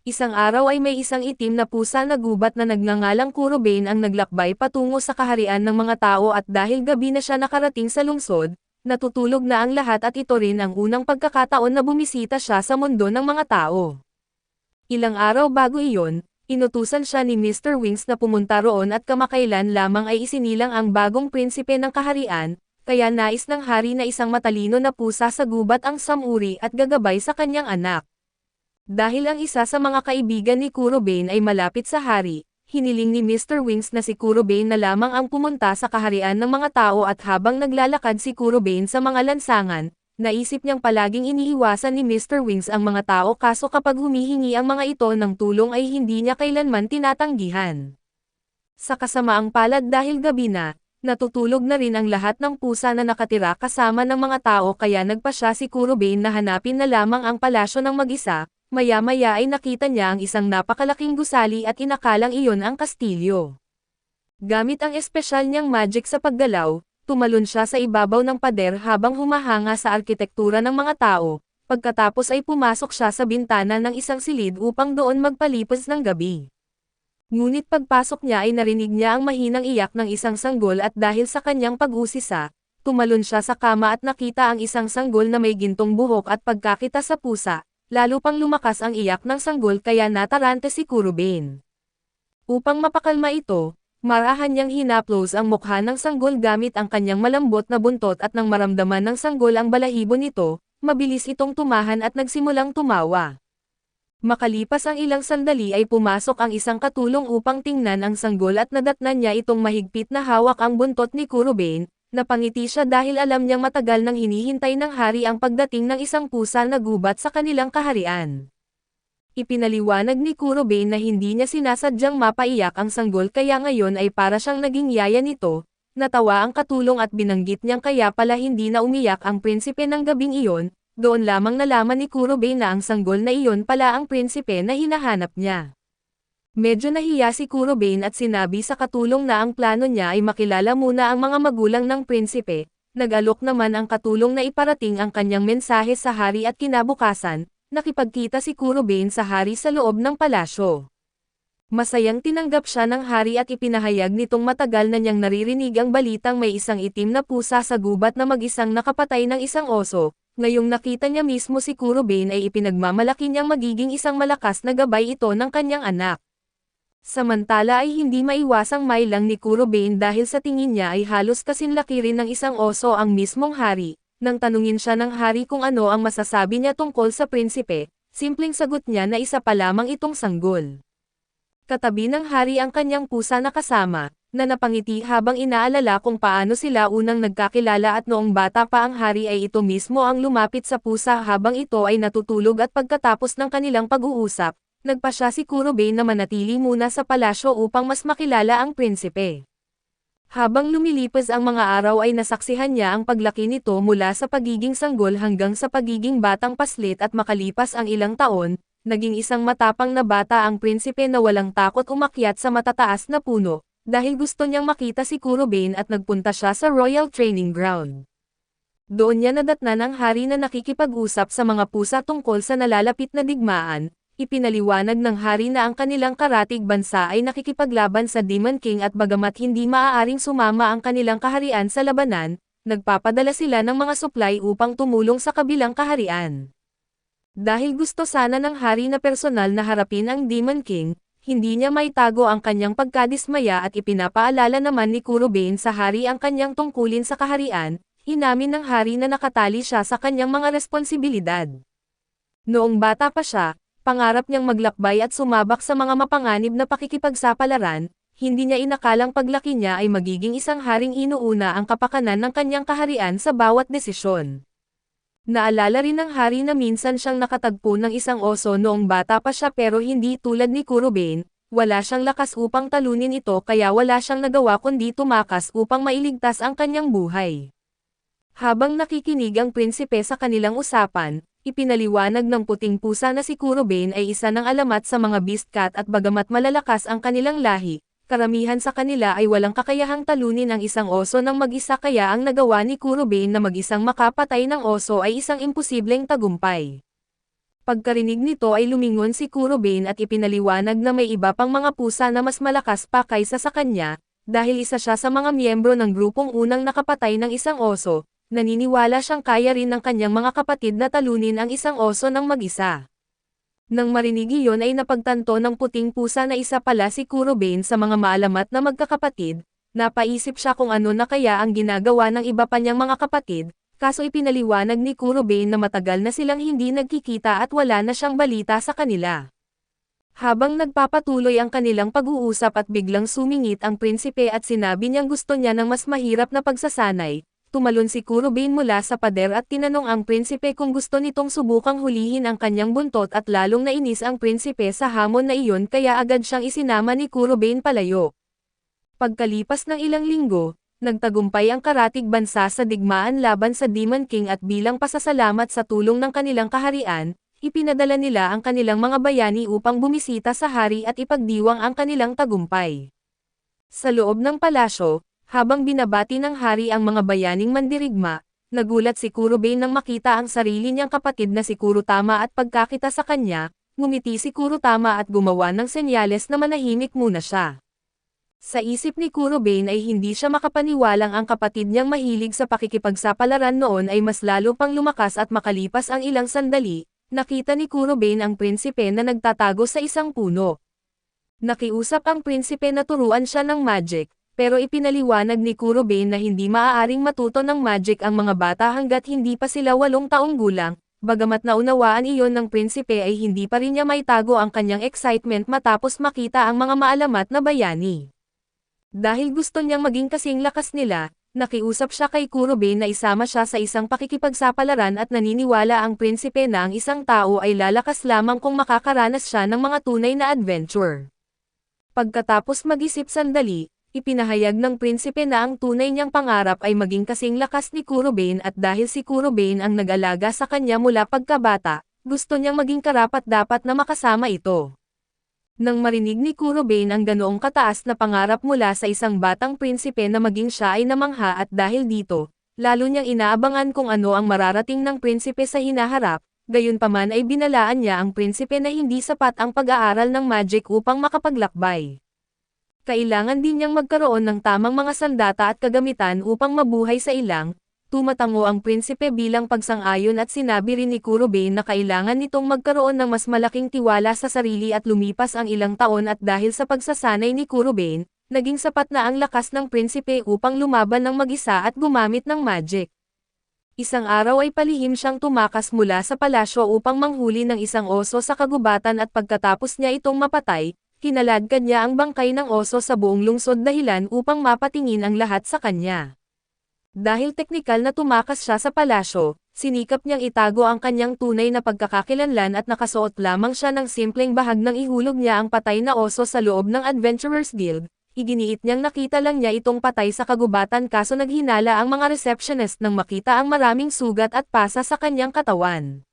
Isang araw ay may isang itim na pusa na gubat na nagngangalang Kurobane ang naglakbay patungo sa kaharian ng mga tao at dahil gabi na siya nakarating sa lungsod, natutulog na ang lahat at ito rin ang unang pagkakataon na bumisita siya sa mundo ng mga tao. Ilang araw bago iyon, inutusan siya ni Mr. Wings na pumunta roon at kamakailan lamang ay isinilang ang bagong prinsipe ng kaharian, kaya nais ng hari na isang matalino na pusa sa gubat ang samuri at gagabay sa kanyang anak. Dahil ang isa sa mga kaibigan ni Kurobane ay malapit sa hari, hiniling ni Mr. Wings na si Kurobane na lamang ang pumunta sa kaharian ng mga tao at habang naglalakad si Kurobane sa mga lansangan, naisip niyang palaging iniiwasan ni Mr. Wings ang mga tao kaso kapag humihingi ang mga ito ng tulong ay hindi niya kailanman tinatanggihan. Sa kasamaang palad dahil gabi na, natutulog na rin ang lahat ng pusa na nakatira kasama ng mga tao kaya nagpasya si Kurobane na hanapin na lamang ang palasyo ng mag-isa. Maya-maya ay nakita niya ang isang napakalaking gusali at inakalang iyon ang kastilyo. Gamit ang espesyal niyang magic sa paggalaw, tumalon siya sa ibabaw ng pader habang humahanga sa arkitektura ng mga tao, pagkatapos ay pumasok siya sa bintana ng isang silid upang doon magpalipas ng gabi. Ngunit pagpasok niya ay narinig niya ang mahinang iyak ng isang sanggol at dahil sa kanyang pag-usisa, tumalon siya sa kama at nakita ang isang sanggol na may gintong buhok at pagkakita sa pusa. Lalo pang lumakas ang iyak ng sanggol kaya natarante si Kurobane. Upang mapakalma ito, marahan niyang hinaplos ang mukha ng sanggol gamit ang kanyang malambot na buntot at nang maramdaman ng sanggol ang balahibo nito, mabilis itong tumahan at nagsimulang tumawa. Makalipas ang ilang sandali ay pumasok ang isang katulong upang tingnan ang sanggol at nadatnan niya itong mahigpit na hawak ang buntot ni Kurobane. Napangiti siya dahil alam niyang matagal nang hinihintay ng hari ang pagdating ng isang pusa na gubat sa kanilang kaharian. Ipinaliwanag ni Kurobane na hindi niya sinasadyang mapaiyak ang sanggol kaya ngayon ay para siyang naging yaya nito. Natawa ang katulong at binanggit niyang kaya pala hindi na umiyak ang prinsipe ng gabing iyon, doon lamang nalaman ni Kurobane na ang sanggol na iyon pala ang prinsipe na hinahanap niya. Medyo nahiya si Kurobane at sinabi sa katulong na ang plano niya ay makilala muna ang mga magulang ng prinsipe. Nag-alok naman ang katulong na iparating ang kanyang mensahe sa hari at kinabukasan, nakipagkita si Kurobane sa hari sa loob ng palasyo. Masayang tinanggap siya ng hari at ipinahayag nitong matagal na niyang naririnig ang balitang may isang itim na pusa sa gubat na mag-isang nakapatay ng isang oso. Ngayong nakita niya mismo si Kurobane ay ipinagmamalaki niyang magiging isang malakas na gabay ito ng kanyang anak. Samantala ay hindi maiwasang mailang ni Kurobane dahil sa tingin niya ay halos kasinlaki rin ng isang oso ang mismong hari. Nang tanungin siya ng hari kung ano ang masasabi niya tungkol sa prinsipe, simpleng sagot niya na isa pa lamang itong sanggol. Katabi ng hari ang kanyang pusa na kasama, na napangiti habang inaalala kung paano sila unang nagkakilala at noong bata pa ang hari ay ito mismo ang lumapit sa pusa habang ito ay natutulog at pagkatapos ng kanilang pag-uusap, nagpasya si Kurobane na manatili muna sa palasyo upang mas makilala ang prinsipe. Habang lumilipas ang mga araw ay nasaksihan niya ang paglaki nito mula sa pagiging sanggol hanggang sa pagiging batang paslit at makalipas ang ilang taon, naging isang matapang na bata ang prinsipe na walang takot umakyat sa matataas na puno, dahil gusto niyang makita si Kurobane at nagpunta siya sa Royal Training Ground. Doon niya nadatnan ang hari na nakikipag-usap sa mga pusa tungkol sa nalalapit na digmaan. Ipinaliwanag ng hari na ang kanilang karatig bansa ay nakikipaglaban sa Demon King at bagamat hindi maaaring sumama ang kanilang kaharian sa labanan, nagpapadala sila ng mga supply upang tumulong sa kabilang kaharian. Dahil gusto sana ng hari na personal na harapin ang Demon King, hindi niya maitago ang kanyang pagkadismaya at ipinapaalala naman ni Kurobane sa hari ang kanyang tungkulin sa kaharian, inamin ng hari na nakatali siya sa kanyang mga responsibilidad. Noong bata pa siya, pangarap niyang maglakbay at sumabak sa mga mapanganib na pakikipagsapalaran, hindi niya inakalang paglaki niya ay magiging isang haring inuuna ang kapakanan ng kanyang kaharian sa bawat desisyon. Naalala rin ng hari na minsan siyang nakatagpo ng isang oso noong bata pa siya pero hindi tulad ni Kurobane, wala siyang lakas upang talunin ito kaya wala siyang nagawa kundi tumakas upang mailigtas ang kanyang buhay. Habang nakikinig ang prinsipe sa kanilang usapan, ipinaliwanag ng puting pusa na si Kurobane ay isa ng alamat sa mga beast cat at bagamat malalakas ang kanilang lahi, karamihan sa kanila ay walang kakayahang talunin ang isang oso ng mag-isa kaya ang nagawa ni Kurobane na mag-isang makapatay ng oso ay isang imposibleng tagumpay. Pagkarinig nito ay lumingon si Kurobane at ipinaliwanag na may iba pang mga pusa na mas malakas pa kaysa sa kanya, dahil isa siya sa mga miyembro ng grupong unang nakapatay ng isang oso, naniniwala siyang kaya rin ng kanyang mga kapatid na talunin ang isang oso ng mag-isa. Nang marinig iyon ay napagtanto ng puting pusa na isa pala si Kurobane sa mga maalamat na magkakapatid, napaisip siya kung ano na kaya ang ginagawa ng iba pa niyang mga kapatid, kaso ipinaliwanag ni Kurobane na matagal na silang hindi nagkikita at wala na siyang balita sa kanila. Habang nagpapatuloy ang kanilang pag-uusap at biglang sumingit ang prinsipe at sinabi niyang gusto niya ng mas mahirap na pagsasanay, tumalon si Kurobane mula sa pader at tinanong ang prinsipe kung gusto nitong subukang hulihin ang kanyang buntot at lalong nainis ang prinsipe sa hamon na iyon kaya agad siyang isinama ni Kurobane palayo. Pagkalipas ng ilang linggo, nagtagumpay ang karatig bansa sa digmaan laban sa Demon King at bilang pasasalamat sa tulong ng kanilang kaharian, ipinadala nila ang kanilang mga bayani upang bumisita sa hari at ipagdiwang ang kanilang tagumpay. Sa loob ng palasyo, habang binabati ng hari ang mga bayaning mandirigma, nagulat si Kurobane nang makita ang sarili niyang kapatid na si Kurotama at pagkakita sa kanya, ngumiti si Kurotama at gumawa ng senyales na manahimik muna siya. Sa isip ni Kurobane ay hindi siya makapaniwalang ang kapatid niyang mahilig sa pakikipagsapalaran noon ay mas lalo pang lumakas at makalipas ang ilang sandali, nakita ni Kurobane ang prinsipe na nagtatago sa isang puno. Nakiusap ang prinsipe na turuan siya ng magic, pero ipinaliwanag ni Kurobane na hindi maaaring matuto ng magic ang mga bata hanggat hindi pa sila 8 taong gulang, bagamat naunawaan iyon ng prinsipe ay hindi pa rin niya maitago ang kanyang excitement matapos makita ang mga maalamat na bayani. Dahil gusto niyang maging kasing lakas nila, nakiusap siya kay Kurobane na isama siya sa isang pakikipagsapalaran at naniniwala ang prinsipe na ang isang tao ay lalakas lamang kung makakaranas siya ng mga tunay na adventure. Pagkatapos mag-isip sandali, ipinahayag ng prinsipe na ang tunay niyang pangarap ay maging kasing lakas ni Kurobane at dahil si Kurobane ang nag-alaga sa kanya mula pagkabata, gusto niyang maging karapat-dapat na makasama ito. Nang marinig ni Kurobane ang ganoong kataas na pangarap mula sa isang batang prinsipe na maging siya ay namangha at dahil dito, lalo niyang inaabangan kung ano ang mararating ng prinsipe sa hinaharap, gayunpaman ay binalaan niya ang prinsipe na hindi sapat ang pag-aaral ng magic upang makapaglakbay. Kailangan din niyang magkaroon ng tamang mga sandata at kagamitan upang mabuhay sa ilang. Tumatango ang prinsipe bilang pagsang-ayon at sinabi rin ni Kurobane na kailangan nitong magkaroon ng mas malaking tiwala sa sarili at lumipas ang ilang taon at dahil sa pagsasanay ni Kurobane, naging sapat na ang lakas ng prinsipe upang lumaban ng mag-isa at gumamit ng magic. Isang araw ay palihim siyang tumakas mula sa palasyo upang manghuli ng isang oso sa kagubatan at pagkatapos niya itong mapatay, kinaladkad niya ang bangkay ng oso sa buong lungsod dahilan upang mapatingin ang lahat sa kanya. Dahil teknikal na tumakas siya sa palasyo, sinikap niyang itago ang kanyang tunay na pagkakakilanlan at nakasuot lamang siya ng simpleng bahag nang ihulog niya ang patay na oso sa loob ng Adventurers Guild. Iginiit niyang nakita lang niya itong patay sa kagubatan kaso naghinala ang mga receptionist nang makita ang maraming sugat at pasa sa kanyang katawan.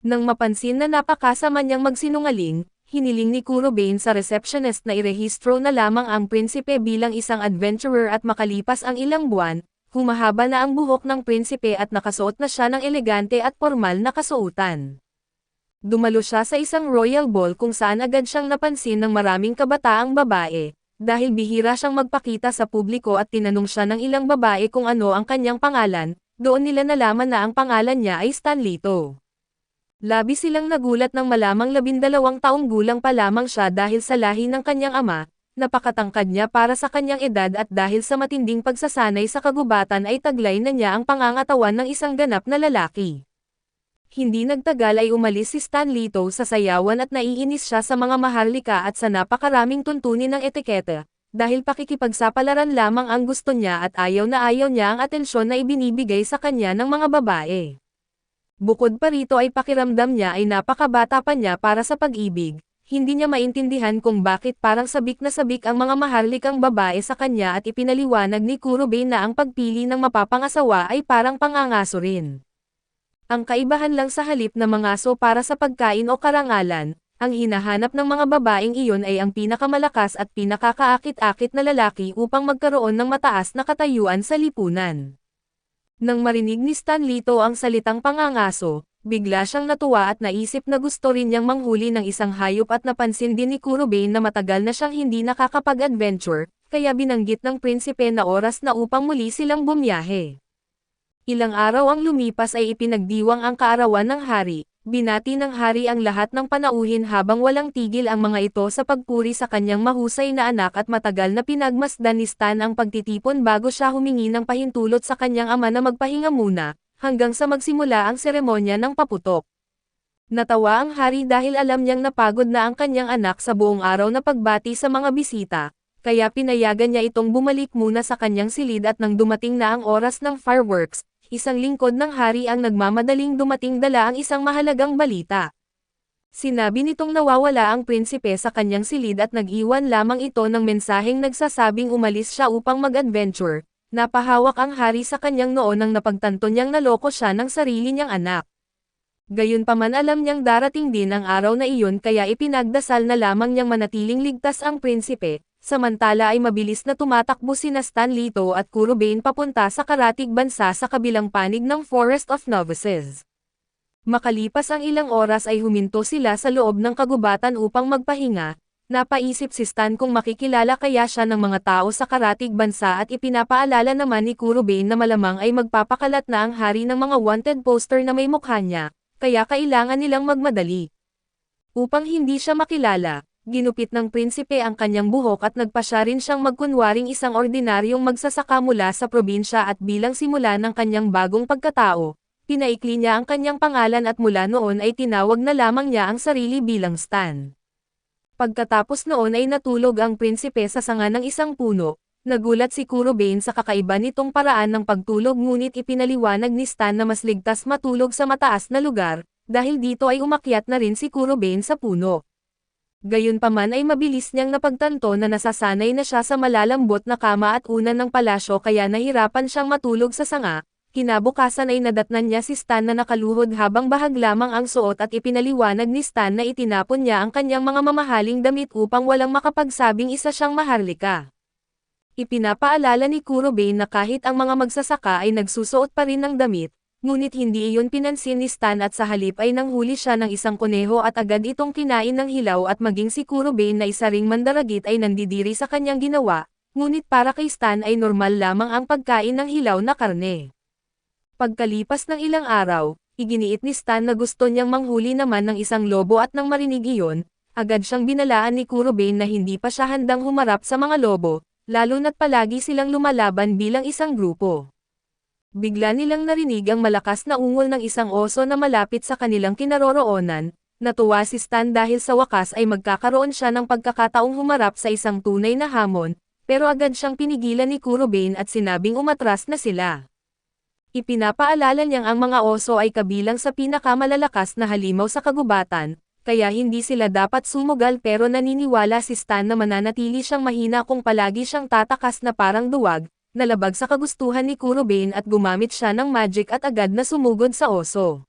Nang mapansin na napakasama niyang magsinungaling, hiniling ni Kurobane sa receptionist na irehistro na lamang ang prinsipe bilang isang adventurer at makalipas ang ilang buwan, humahaba na ang buhok ng prinsipe at nakasuot na siya ng elegante at formal na kasuotan. Dumalo siya sa isang royal ball kung saan agad siyang napansin ng maraming kabataang babae, dahil bihira siyang magpakita sa publiko at tinanong siya ng ilang babae kung ano ang kanyang pangalan, doon nila nalaman na ang pangalan niya ay Stanlito. Labis silang nagulat nang malamang 12 taong gulang pa lamang siya dahil sa lahi ng kanyang ama. Napakatangkad niya para sa kanyang edad at dahil sa matinding pagsasanay sa kagubatan ay taglay na niya ang pangangatawan ng isang ganap na lalaki. Hindi nagtagal ay umalis si Stanlito sa sayawan at naiinis siya sa mga maharlika at sa napakaraming tuntunin ng etiketa, dahil pakikipagsapalaran lamang ang gusto niya at ayaw niya ang atensyon na ibinibigay sa kanya ng mga babae. Bukod pa rito ay pakiramdam niya ay napakabata pa niya para sa pag-ibig. Hindi niya maintindihan kung bakit parang sabik na sabik ang mga maharlikang babae sa kanya at ipinaliwanag ni Kurobane na ang pagpili ng mapapangasawa ay parang pangangaso rin. Ang kaibahan lang sa halip na mangaso para sa pagkain o karangalan, ang hinahanap ng mga babaeng iyon ay ang pinakamalakas at pinakakaakit-akit na lalaki upang magkaroon ng mataas na katayuan sa lipunan. Nang marinig ni Stanlito ang salitang pangangaso, bigla siyang natuwa at naisip na gusto rin niyang manghuli ng isang hayop at napansin din ni Kurobane na matagal na siyang hindi nakakapag-adventure, kaya binanggit ng prinsipe na oras na upang muli silang bumiyahe. Ilang araw ang lumipas ay ipinagdiwang ang kaarawan ng hari. Binati ng hari ang lahat ng panauhin habang walang tigil ang mga ito sa pagpuri sa kanyang mahusay na anak at matagal na pinagmasdan ni Stan ang pagtitipon bago siya humingi ng pahintulot sa kanyang ama na magpahinga muna, hanggang sa magsimula ang seremonya ng paputok. Natawa ang hari dahil alam niyang napagod na ang kanyang anak sa buong araw na pagbati sa mga bisita, kaya pinayagan niya itong bumalik muna sa kanyang silid at nang dumating na ang oras ng fireworks, isang lingkod ng hari ang nagmamadaling dumating dala ang isang mahalagang balita. Sinabi nitong nawawala ang prinsipe sa kanyang silid at nag-iwan lamang ito ng mensaheng nagsasabing umalis siya upang mag-adventure. Napahawak ang hari sa kanyang noo nang napagtanto niyang naloko siya ng sarili niyang anak. Gayunpaman alam niyang darating din ang araw na iyon kaya ipinagdasal na lamang niyang manatiling ligtas ang prinsipe. Samantala ay mabilis na tumatakbo sina Stan Lito at Kurobane papunta sa karatig bansa sa kabilang panig ng Forest of Novices. Makalipas ang ilang oras ay huminto sila sa loob ng kagubatan upang magpahinga. Napaisip si Stan kung makikilala kaya siya ng mga tao sa karatig bansa at ipinapaalala naman ni Kurobane na malamang ay magpapakalat na ang hari ng mga wanted poster na may mukha niya, kaya kailangan nilang magmadali. Upang hindi siya makilala, ginupit ng prinsipe ang kanyang buhok at nagpasya rin siyang magkunwaring isang ordinaryong magsasaka mula sa probinsya at bilang simula ng kanyang bagong pagkatao, pinaikli niya ang kanyang pangalan at mula noon ay tinawag na lamang niya ang sarili bilang Stan. Pagkatapos noon ay natulog ang prinsipe sa sanga ng isang puno. Nagulat si Kurobane sa kakaiba nitong paraan ng pagtulog ngunit ipinaliwanag ni Stan na mas ligtas matulog sa mataas na lugar, dahil dito ay umakyat na rin si Kurobane sa puno. Gayunpaman ay mabilis niyang napagtanto na nasasanay na siya sa malalambot na kama at unan ng palasyo kaya nahirapan siyang matulog sa sanga. Kinabukasan ay nadatnan niya si Stan na nakaluhod habang bahag lamang ang suot at ipinaliwanag ni Stan na itinapon niya ang kanyang mga mamahaling damit upang walang makapagsabing isa siyang maharlika. Ipinapaalala ni Kurobane na kahit ang mga magsasaka ay nagsusuot pa rin ng damit, ngunit hindi iyon pinansin ni Stan at sa halip ay nanghuli siya ng isang kuneho at agad itong kinain ng hilaw at maging si Kurobane na isa ring mandaragit ay nandidiri sa kanyang ginawa, ngunit para kay Stan ay normal lamang ang pagkain ng hilaw na karne. Pagkalipas ng ilang araw, iginiit ni Stan na gusto niyang manghuli naman ng isang lobo at nang marinig iyon, agad siyang binalaan ni Kurobane na hindi pa siya handang humarap sa mga lobo, lalo na't palagi silang lumalaban bilang isang grupo. Bigla nilang narinig ang malakas na ungol ng isang oso na malapit sa kanilang kinaroroonan. Natuwa si Stan dahil sa wakas ay magkakaroon siya ng pagkakataong humarap sa isang tunay na hamon, pero agad siyang pinigilan ni Kurobane at sinabing umatras na sila. Ipinapaalala niyang ang mga oso ay kabilang sa pinakamalalakas na halimaw sa kagubatan, kaya hindi sila dapat sumugal pero naniniwala si Stan na mananatili siyang mahina kung palagi siyang tatakas na parang duwag. Nalabag sa kagustuhan ni Kurobane at gumamit siya ng magic at agad na sumugod sa oso.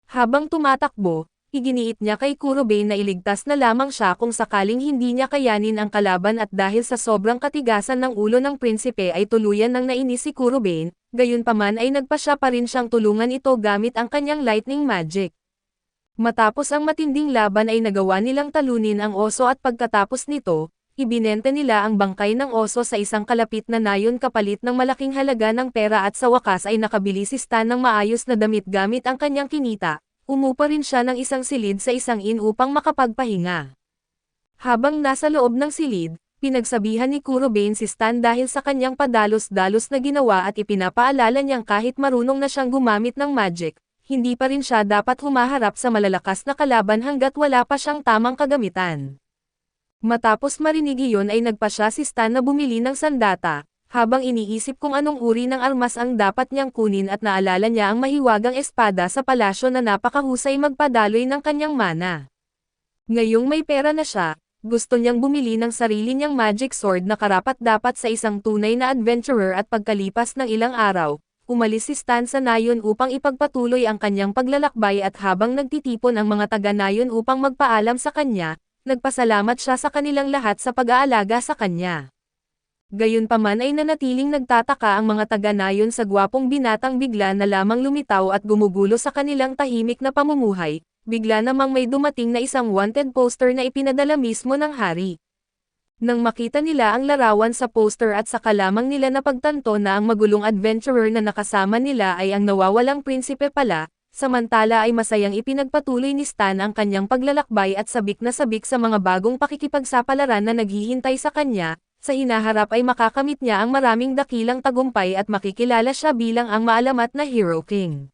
Habang tumatakbo, iginiit niya kay Kurobane na iligtas na lamang siya kung sakaling hindi niya kayanin ang kalaban at dahil sa sobrang katigasan ng ulo ng prinsipe ay tuluyan nang nainis si Kurobane, gayunpaman ay nagpasya pa rin siyang tulungan ito gamit ang kanyang lightning magic. Matapos ang matinding laban ay nagawa nilang talunin ang oso at pagkatapos nito, ibinenta nila ang bangkay ng oso sa isang kalapit na nayon kapalit ng malaking halaga ng pera at sa wakas ay nakabili si Stan ng maayos na damit gamit ang kanyang kinita. Umupa rin siya ng isang silid sa isang inn upang makapagpahinga. Habang nasa loob ng silid, pinagsabihan ni Kurobane si Stan dahil sa kanyang padalos-dalos na ginawa at ipinapaalala niyang kahit marunong na siyang gumamit ng magic, hindi pa rin siya dapat humaharap sa malalakas na kalaban hanggat wala pa siyang tamang kagamitan. Matapos marinig iyon ay nagpasya si Stan na bumili ng sandata, habang iniisip kung anong uri ng armas ang dapat niyang kunin at naalala niya ang mahiwagang espada sa palasyo na napakahusay magpadaloy ng kanyang mana. Ngayong may pera na siya, gusto niyang bumili ng sarili niyang magic sword na karapat-dapat sa isang tunay na adventurer at pagkalipas ng ilang araw, umalis si Stan sa nayon upang ipagpatuloy ang kanyang paglalakbay at habang nagtitipon ang mga taga-nayon upang magpaalam sa kanya, nagpasalamat siya sa kanilang lahat sa pag-aalaga sa kanya. Gayunpaman ay nanatiling nagtataka ang mga taga-nayon sa gwapong binatang bigla na lamang lumitaw at gumugulo sa kanilang tahimik na pamumuhay, bigla namang may dumating na isang wanted poster na ipinadala mismo ng hari. Nang makita nila ang larawan sa poster at saka lamang nila napagtanto na ang magulong adventurer na nakasama nila ay ang nawawalang prinsipe pala, samantala ay masayang ipinagpatuloy ni Stan ang kanyang paglalakbay at sabik na sabik sa mga bagong pakikipagsapalaran na naghihintay sa kanya. Sa hinaharap ay makakamit niya ang maraming dakilang tagumpay at makikilala siya bilang ang maalamat na Hero King.